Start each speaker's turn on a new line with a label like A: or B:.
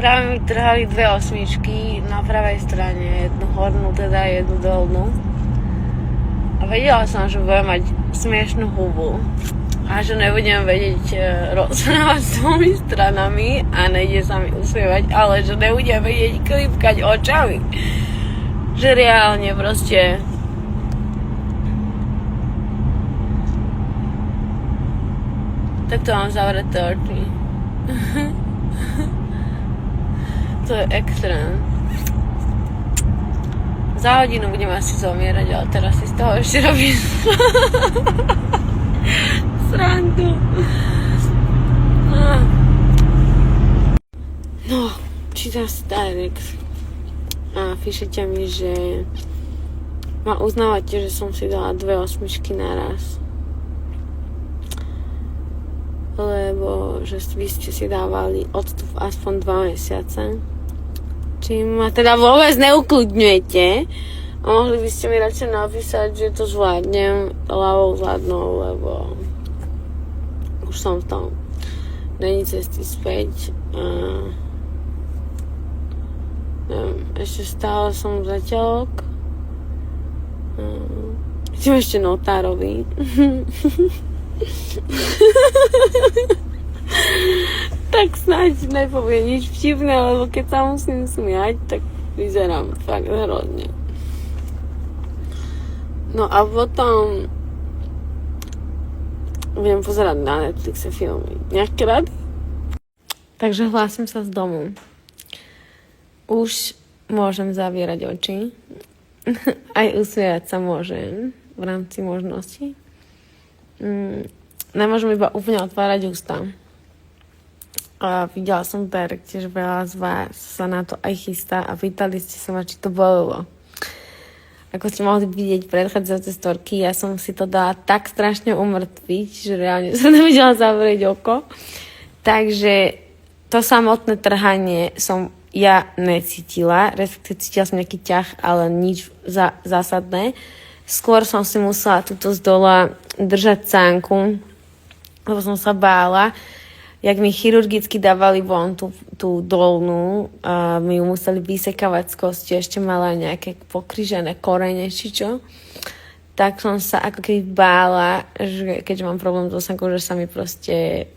A: Práve mi trhali 2 osmičky na pravej strane, jednu hornú, teda jednu dolnú. A vedela som, že budem mať smiešnú hubu a že nebudem vedieť rozprávať s dvomi stranami a nejde sa mi usmievať, ale že nebudem vedieť klipkať očami. Že reálne proste takto mám zavreté oči. To je extrém. Za hodinu budem asi zomierať, ale teraz si z toho ešte robím srandu. No, čítam si direct a píšete mi, že ma uznávate, že som si dala 2 osmičky naraz. Lebo že vy ste si dávali odstup aspoň 2 mesiace. Čím ma teda vôbec neukľudňujete. A mohli by ste mi radšej napísať, že to zvládnem ľavou zadnou, lebo už som v tom. Není cesty späť. Neviem, ešte stále som zatiaľok. Idem ešte notárovi. Tak snáď nepovie nič vtipné, lebo keď sa musím smiať, tak vyzerám fakt hrozne. No a potom budem pozerať na Netflixe filmy. Nejaké rady? Takže hlásim sa z domu. Už môžem zavierať oči. Aj usmievať sa môžem v rámci možností. Nemôžem iba úplne otvárať ústa. A videla som že veľa z vás sa na to aj chystá a pýtali ste sa ma, či to bolelo. Ako ste mohli vidieť predchádzajúce storky, ja som si to dala tak strašne umrtviť, že reálne som nevedela zavrieť oko. Takže to samotné trhanie som ja necítila, respektíve cítila som nejaký ťah, ale nič zásadné. Skôr som si musela túto z dola držať sánku, lebo som sa bála. Jak mi chirurgicky dávali von tú dolnú, mi ju museli vysekávať z kosti, ešte mala nejaké pokryžené korene, či čo. Tak som sa ako keby bála, že keďže mám problém so sánkou, že sa mi proste